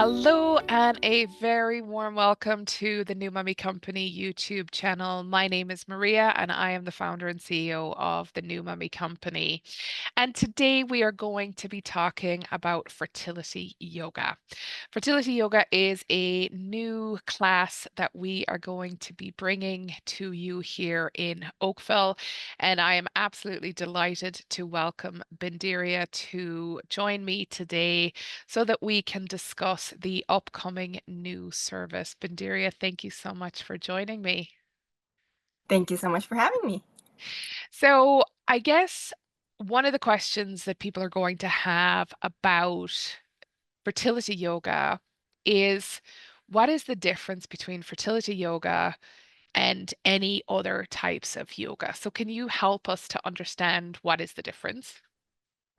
Hello, and a very warm welcome to the New Mummy Company YouTube channel. My name is Maria, and I am the founder and CEO of the New Mummy Company. And today we are going to be talking about fertility yoga. Fertility yoga is a new class that we are going to be bringing to you here in Oakville. And I am absolutely delighted to welcome Binderiya to join me today so that we can discuss the upcoming new service. Binderiya, thank you so much for joining me. Thank you so much for having me. So, I guess one of the questions that people are going to have about fertility yoga is what is the difference between fertility yoga and any other types of yoga? So, can you help us to understand what is the difference?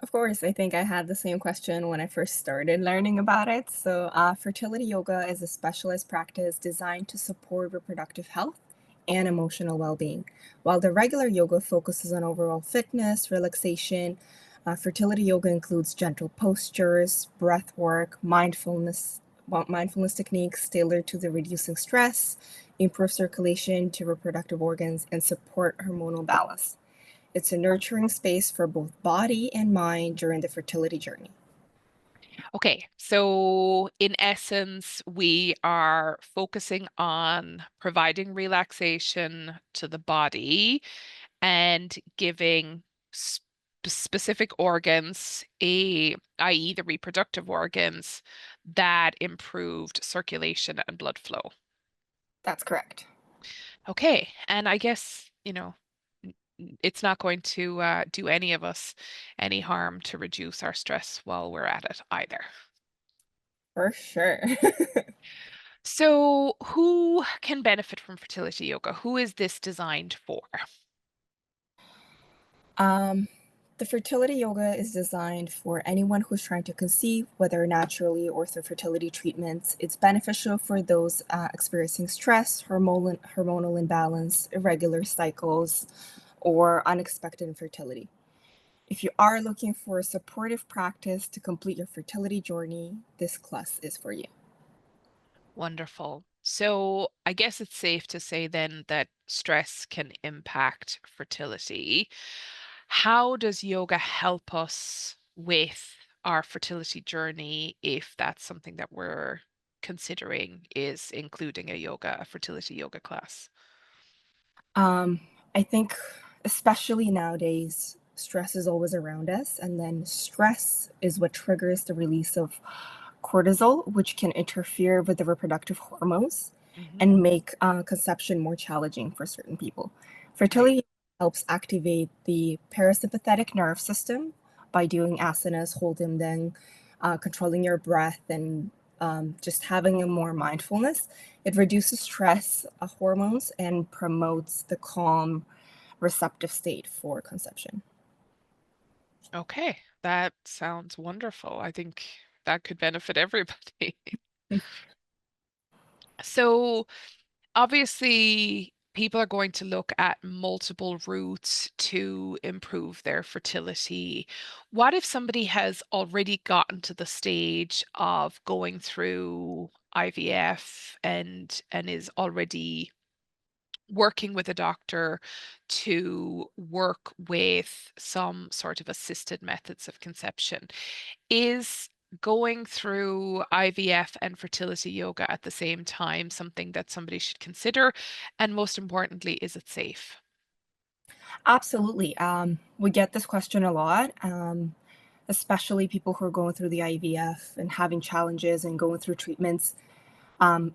Of course, I think I had the same question when I first started learning about it. Fertility yoga is a specialized practice designed to support reproductive health and emotional well being. While the regular yoga focuses on overall fitness, relaxation, fertility yoga includes gentle postures, breath work, mindfulness techniques tailored to the reducing stress, improve circulation to reproductive organs, and support hormonal balance. It's a nurturing space for both body and mind during the fertility journey. Okay, so in essence, we are focusing on providing relaxation to the body and giving specific organs, i.e., the reproductive organs, that improved circulation and blood flow. That's correct. Okay, and I guess, it's not going to do any of us any harm to reduce our stress while we're at it either. For sure. So, who can benefit from fertility yoga? Who is this designed for? um, the fertility yoga is designed for anyone who's trying to conceive, whether naturally or through fertility treatments. It's beneficial for those experiencing stress, hormonal imbalance, irregular cycles, or unexpected infertility. If you are looking for a supportive practice to complete your fertility journey, this class is for you. Wonderful. So, I guess it's safe to say then that stress can impact fertility. How does yoga help us with our fertility journey if that's something that we're considering is including a fertility yoga class? Um, I think, especially nowadays, stress is always around us, and then stress is what triggers the release of cortisol, which can interfere with the reproductive hormones Hmm. and make conception more challenging for certain people. Right. Fertility helps activate the parasympathetic nerve system by doing asanas, holding them, controlling your breath, and just having a more mindfulness. It reduces stress hormones and promotes the calm, receptive state for conception. Okay, that sounds wonderful. I think that could benefit everybody. So, obviously, people are going to look at multiple routes to improve their fertility. What if somebody has already gotten to the stage of going through IVF and is already working with a doctor to work with some sort of assisted methods of conception? Is going through IVF and fertility yoga at the same time something that somebody should consider? And most importantly, is it safe? Absolutely. We get this question a lot, especially people who are going through the IVF and having challenges and going through treatments.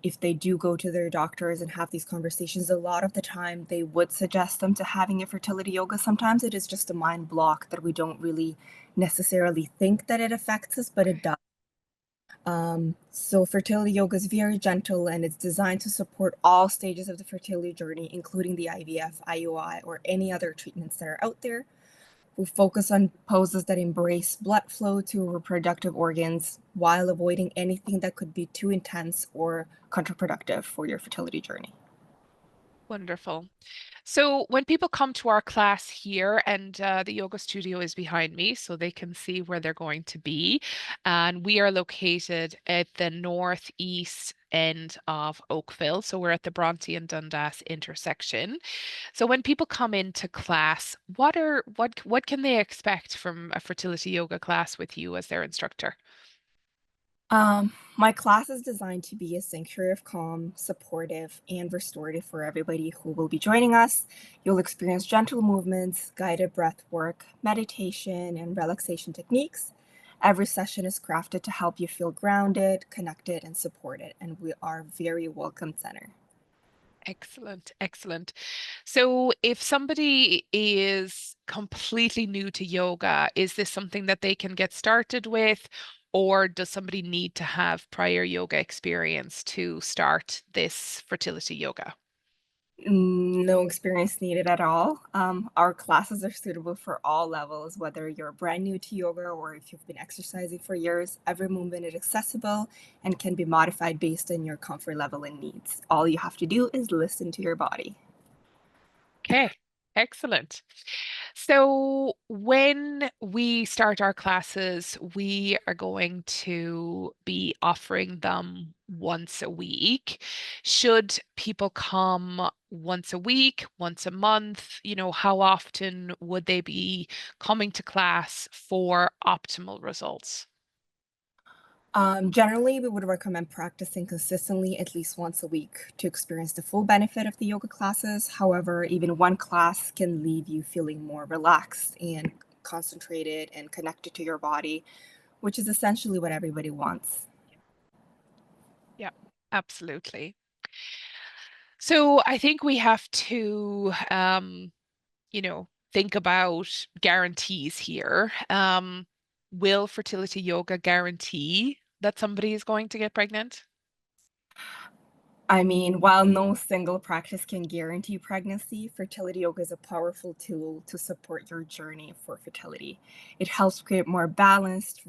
If they do go to their doctors and have these conversations, a lot of the time they would suggest them to having a fertility yoga. Sometimes it is just a mind block that we don't really necessarily think that it affects us, but it does. So fertility yoga is very gentle and it's designed to support all stages of the fertility journey, including the IVF, IUI, or any other treatments that are out there. We focus on poses that embrace blood flow to reproductive organs while avoiding anything that could be too intense or counterproductive for your fertility journey. Wonderful. So when people come to our class here, and the yoga studio is behind me, so they can see where they're going to be, and we are located at the northeast end of Oakville. So we're at the Bronte and Dundas intersection. So when people come into class, what can they expect from a fertility yoga class with you as their instructor? My class is designed to be a sanctuary of calm, supportive, and restorative for everybody who will be joining us. You'll experience gentle movements, guided breath work, meditation, and relaxation techniques. Every session is crafted to help you feel grounded, connected, and supported, and we are very welcome center. Excellent, excellent. So, if somebody is completely new to yoga, is this something that they can get started with, or does somebody need to have prior yoga experience to start this fertility yoga? No experience needed at all. Our classes are suitable for all levels, whether you're brand new to yoga or if you've been exercising for years. Every movement is accessible and can be modified based on your comfort level and needs. All you have to do is listen to your body. Okay, excellent. So, when we start our classes, we are going to be offering them once a week. Should people come once a week, once a month? How often would they be coming to class for optimal results? Generally, we would recommend practicing consistently at least once a week to experience the full benefit of the yoga classes. However, even one class can leave you feeling more relaxed and concentrated and connected to your body, which is essentially what everybody wants. Yeah, absolutely. So I think we have to think about guarantees here. Will fertility yoga guarantee that somebody is going to get pregnant? I mean, while no single practice can guarantee pregnancy, fertility yoga is a powerful tool to support your journey for fertility. It helps create more balanced,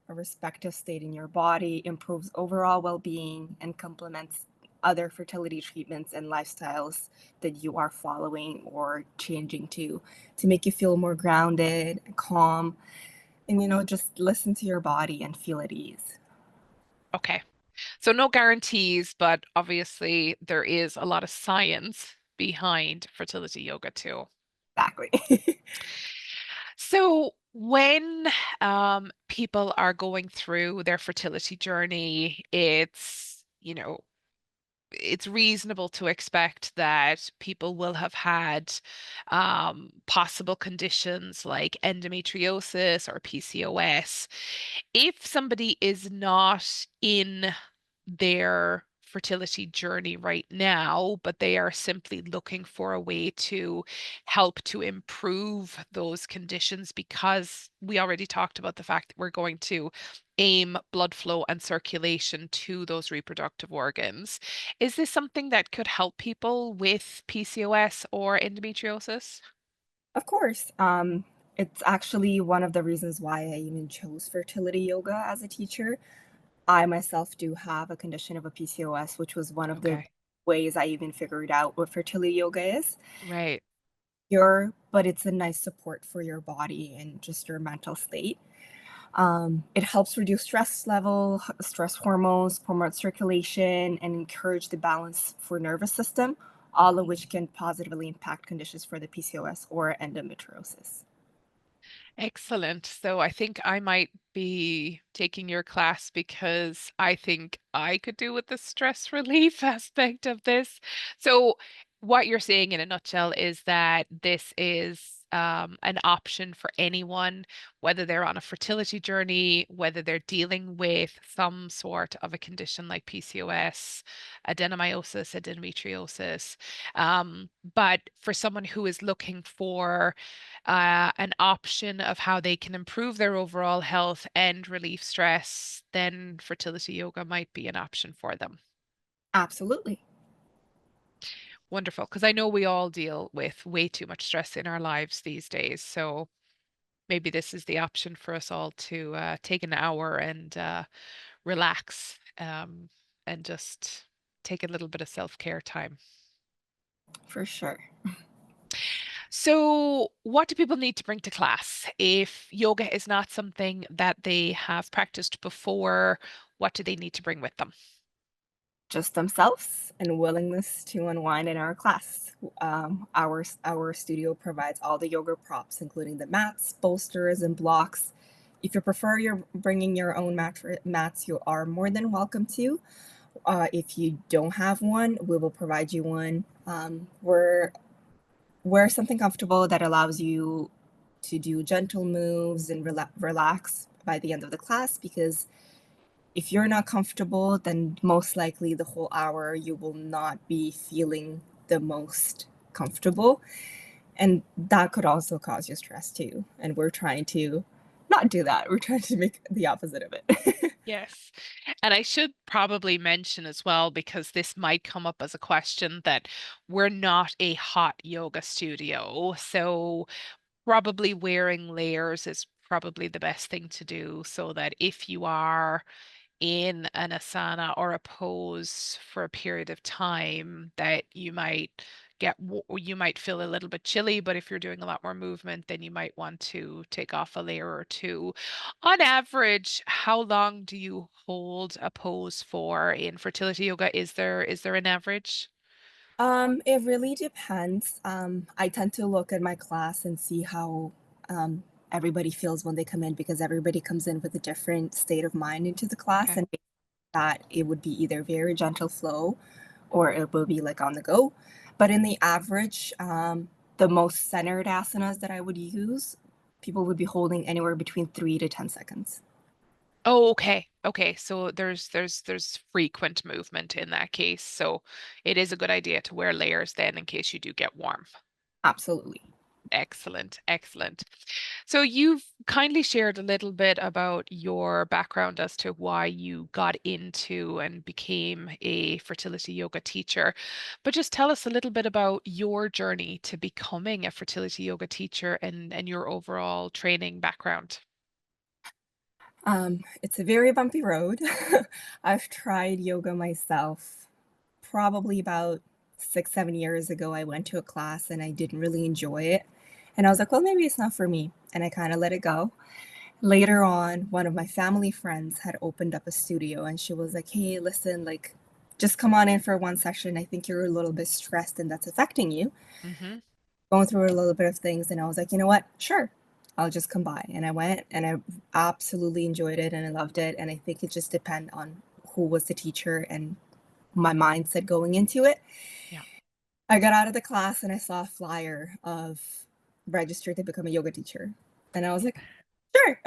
a respective state in your body, improves overall well being, and complements other fertility treatments and lifestyles that you are following or changing to make you feel more grounded, calm, and just listen to your body and feel at ease. Okay. So no guarantees, but obviously there is a lot of science behind fertility yoga too. Exactly. So when people are going through their fertility journey, it's reasonable to expect that people will have had possible conditions like endometriosis or PCOS. If somebody is not in their fertility journey right now, but they are simply looking for a way to help to improve those conditions, because we already talked about the fact that we're going to aim blood flow and circulation to those reproductive organs. Is this something that could help people with PCOS or endometriosis? Of course. It's actually one of the reasons why I even chose fertility yoga as a teacher. I myself do have a condition of a PCOS, which was one of the Okay. ways I even figured out what fertility yoga is. Right. But it's a nice support for your body and just your mental state. It helps reduce stress level, stress hormones, promote circulation, and encourage the balance for nervous system, all of which can positively impact conditions for the PCOS or endometriosis. Excellent. So I think I might be taking your class because I think I could do with the stress relief aspect of this. So what you're saying in a nutshell is that this is an option for anyone, whether they're on a fertility journey, whether they're dealing with some sort of a condition like PCOS, adenomyosis, endometriosis. But for someone who is looking for an option of how they can improve their overall health and relieve stress, then fertility yoga might be an option for them. Absolutely. Wonderful, because I know we all deal with way too much stress in our lives these days. So maybe this is the option for us all to take an hour and relax and just take a little bit of self-care time. For sure. So, what do people need to bring to class? If yoga is not something that they have practiced before, what do they need to bring with them? Just themselves and willingness to unwind in our class. Our studio provides all the yoga props, including the mats, bolsters, and blocks. If you prefer you're bringing your own mats, you are more than welcome to. If you don't have one, we will provide you one. Wear something comfortable that allows you to do gentle moves and relax by the end of the class, because if you're not comfortable, then most likely the whole hour you will not be feeling the most comfortable. And that could also cause you stress too. And we're trying to not do that. We're trying to make the opposite of it. Yes. And I should probably mention as well, because this might come up as a question, that we're not a hot yoga studio. So probably wearing layers is probably the best thing to do, so that if you are in an asana or a pose for a period of time, that you might feel a little bit chilly, but if you're doing a lot more movement, then you might want to take off a layer or two. On average, how long do you hold a pose for in fertility yoga? Is there an average? It really depends. I tend to look at my class and see how everybody feels when they come in, because everybody comes in with a different state of mind into the class, Okay. and that it would be either very gentle flow or it will be like on the go. But in the average, the most centered asanas that I would use, people would be holding anywhere between 3 to 10 seconds. Oh, okay. Okay. So there's frequent movement in that case. So it is a good idea to wear layers then in case you do get warm. Absolutely. Excellent, excellent. So you've kindly shared a little bit about your background as to why you got into and became a fertility yoga teacher. But just tell us a little bit about your journey to becoming a fertility yoga teacher and your overall training background. It's a very bumpy road. I've tried yoga myself probably about 6, 7 years ago. I went to a class and I didn't really enjoy it. And I was like, well, maybe it's not for me. And I kind of let it go. Later on, one of my family friends had opened up a studio and she was like, hey, listen, like, just come on in for one session. I think you're a little bit stressed and that's affecting you. Hmm. Going through a little bit of things. And I was like, you know what? Sure. I'll just come by. And I went and I absolutely enjoyed it and I loved it. And I think it just depended on who was the teacher and my mindset going into it. Yeah. I got out of the class and I saw a flyer of register to become a yoga teacher. And I was like, sure.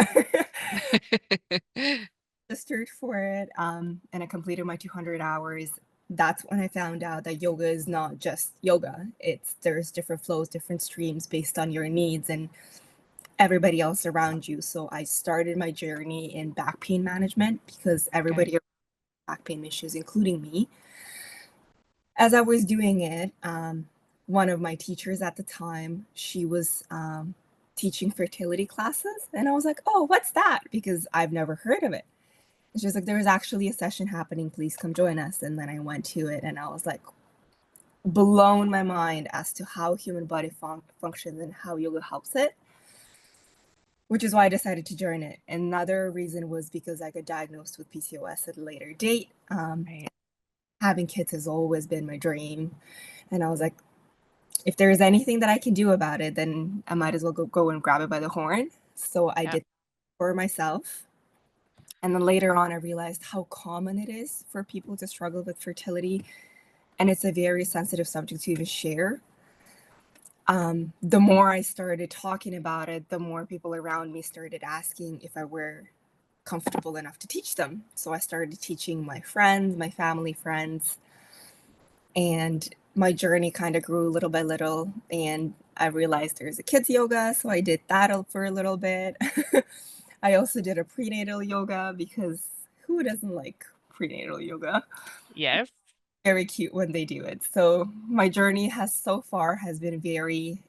Registered for it, and I completed my 200 hours. That's when I found out that yoga is not just yoga. There's different flows, different streams based on your needs and everybody else around you. So I started my journey in back pain management because Okay. everybody has back pain issues, including me. As I was doing it, one of my teachers at the time, she was teaching fertility classes, and I was like, "Oh, what's that?" Because I've never heard of it. And she was like, "There is actually a session happening. Please come join us." And then I went to it, and I was like, blown my mind as to how human body functions and how yoga helps it, which is why I decided to join it. Another reason was because I got diagnosed with PCOS at a later date. Right. Having kids has always been my dream, and I was like, if there's anything that I can do about it, then I might as well go and grab it by the horn. So I Yeah. did for myself. And then later on, I realized how common it is for people to struggle with fertility. And it's a very sensitive subject to even share. The more I started talking about it, the more people around me started asking if I were comfortable enough to teach them. So I started teaching my friends, my family friends, and my journey kind of grew little by little. And I realized there's a kids yoga, so I did that for a little bit. I also did a prenatal yoga because who doesn't like prenatal yoga? Yes. Very cute when they do it. So my journey has so far has been very,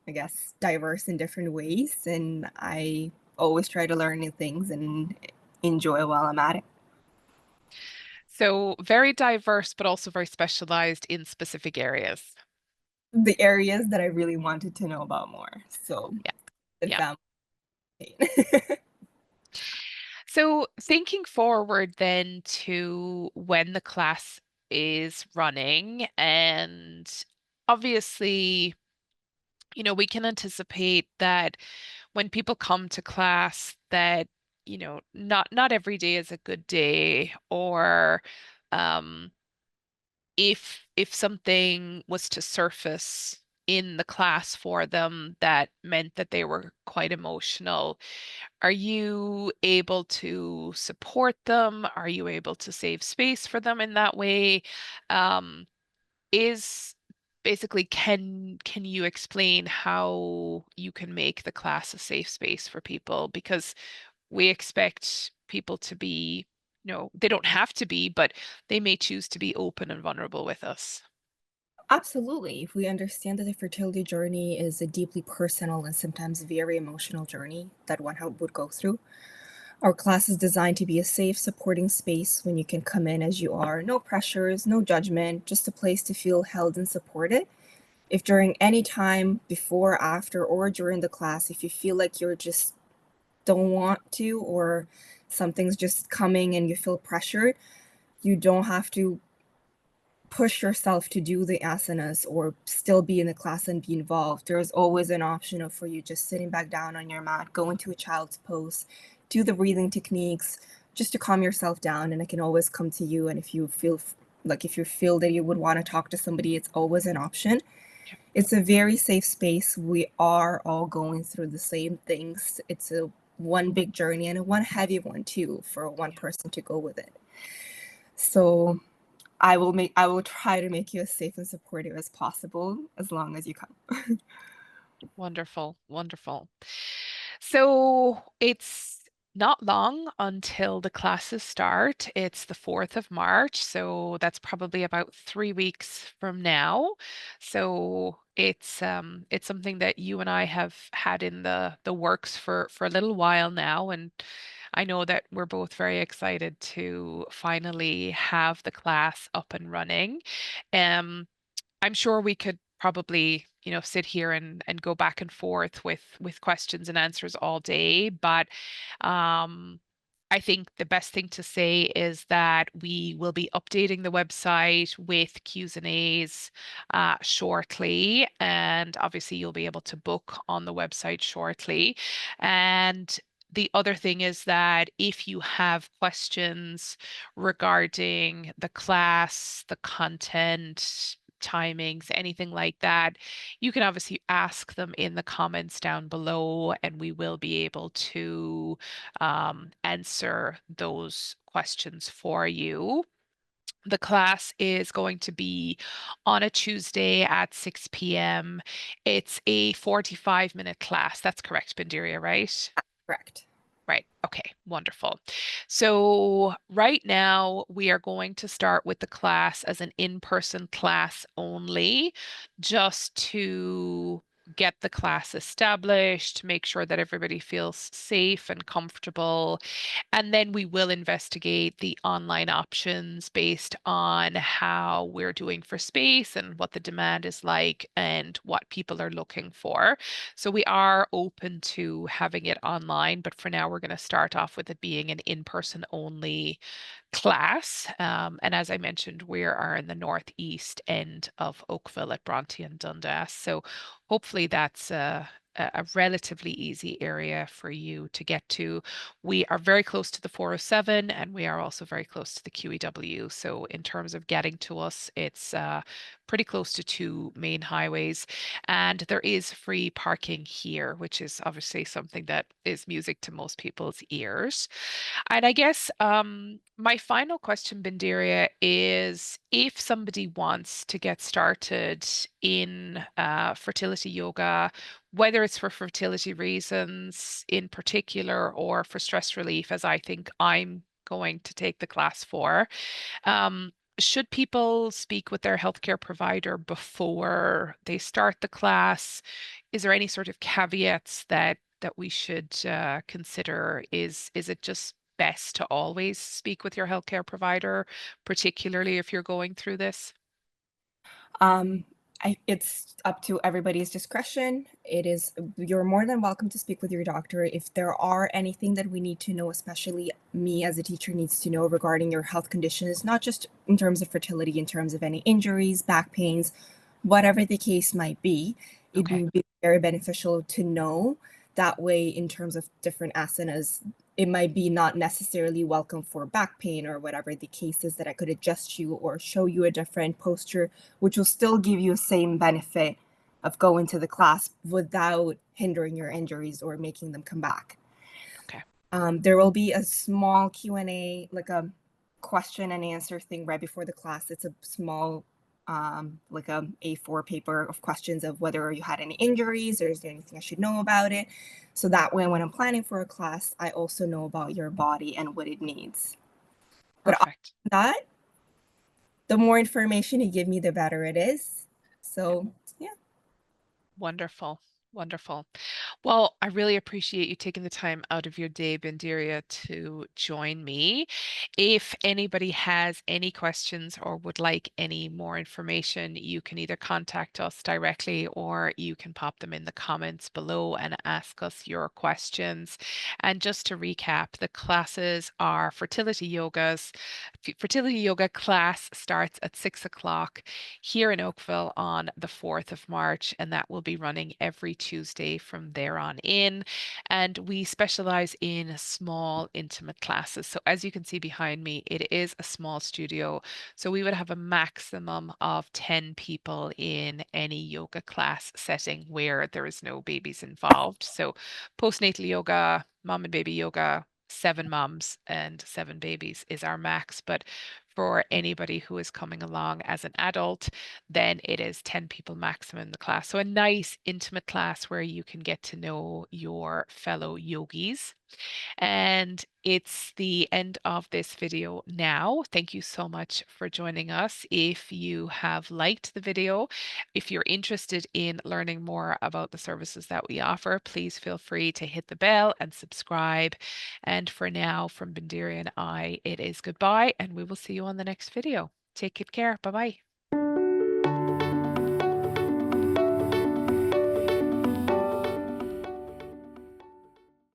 I guess, diverse in different ways, and I always try to learn new things and enjoy while I'm at it. So very diverse, but also very specialized in specific areas. The areas that I really wanted to know about more. So, Yeah. and Yeah. family. So thinking forward then to when the class is running, and obviously, we can anticipate that when people come to class that, not every day is a good day, or um if something was to surface in the class for them that meant that they were quite emotional, are you able to support them? Are you able to save space for them in that way? Um, is basically can you explain how you can make the class a safe space for people? Because we expect people to be, they don't have to be, but they may choose to be open and vulnerable with us. Absolutely. If we understand that the fertility journey is a deeply personal and sometimes very emotional journey that would go through, our class is designed to be a safe, supporting space when you can come in as you are. No pressures, no judgment, just a place to feel held and supported. If during any time, before, after, or during the class, if you feel like you're just don't want to, or something's just coming and you feel pressured, you don't have to push yourself to do the asanas or still be in the class and be involved. There's always an option of for you just sitting back down on your mat, go into a child's pose, do the breathing techniques just to calm yourself down. And I can always come to you. And if you feel if you feel that you would want to talk to somebody, it's always an option. It's a very safe space. We are all going through the same things. It's a one big journey and a one heavy one too for one person to go with it. So I will try to make you as safe and supportive as possible as long as you come. Wonderful, wonderful. So it's not long until the classes start. It's the 4th of March, so that's probably about 3 weeks from now. So it's something that you and I have had in the works for a little while now, and I know that we're both very excited to finally have the class up and running. Um, I'm sure we could probably, sit here and go back and forth with questions and answers all day, but um, I think the best thing to say is that we will be updating the website with Q's and A's shortly, and obviously you'll be able to book on the website shortly. And the other thing is that if you have questions regarding the class, the content, timings, anything like that, you can obviously ask them in the comments down below, and we will be able to answer those questions for you. The class is going to be on a Tuesday at 6 p.m. It's a 45-minute class. That's correct, Binderiya, right? Correct. Right. Okay. Wonderful. So right now we are going to start with the class as an in-person class only, just to get the class established, make sure that everybody feels safe and comfortable. And then we will investigate the online options based on how we're doing for space and what the demand is like and what people are looking for. So we are open to having it online, but for now we're going to start off with it being an in-person only class. And as I mentioned, we are in the northeast end of Oakville at Bronte and Dundas. So hopefully that's a relatively easy area for you to get to. We are very close to the 407 and we are also very close to the QEW. So in terms of getting to us, it's pretty close to two main highways. And there is free parking here, which is obviously something that is music to most people's ears. And I guess my final question, Bindiria, is if somebody wants to get started in fertility yoga, whether it's for fertility reasons in particular or for stress relief, as I think I'm going to take the class for, um, should people speak with their healthcare provider before they start the class? Is there any sort of caveats that we should consider? Is it just best to always speak with your healthcare provider, particularly if you're going through this? Um, it's up to everybody's discretion. You're more than welcome to speak with your doctor if there are anything that we need to know, especially me as a teacher needs to know regarding your health conditions, not just in terms of fertility, in terms of any injuries, back pains, whatever the case might be. It Okay. would be very beneficial to know that way in terms of different asanas. It might be not necessarily welcome for back pain or whatever the case is, that I could adjust you or show you a different posture which will still give you the same benefit of going to the class without hindering your injuries or making them come back. Okay. There will be a small Q&A, like a question and answer thing right before the class. It's a small, like a A4 paper of questions of whether you had any injuries or is there anything I should know about it. So that way, when I'm planning for a class, I also know about your body and what it needs. But other Perfect. than that, the more information you give me, the better it is. Yeah. So yeah. Wonderful. Wonderful. Well, I really appreciate you taking the time out of your day, Binderiya, to join me. If anybody has any questions or would like any more information, you can either contact us directly or you can pop them in the comments below and ask us your questions. And just to recap, the classes are fertility yogas. Fertility yoga class starts at 6 o'clock here in Oakville on the 4th of March, and that will be running every Tuesday from there on in. And we specialize in small, intimate classes. So, as you can see behind me, it is a small studio. So, we would have a maximum of 10 people in any yoga class setting where there is no babies involved. So, postnatal yoga, mom and baby yoga, 7 moms and 7 babies is our max. But for anybody who is coming along as an adult, then it is 10 people maximum in the class. So a nice intimate class where you can get to know your fellow yogis. And it's the end of this video now. Thank you so much for joining us. If you have liked the video, if you're interested in learning more about the services that we offer, please feel free to hit the bell and subscribe. And for now, from Binderiya and I, it is goodbye, and we will see you on the next video. Take good care. Bye bye.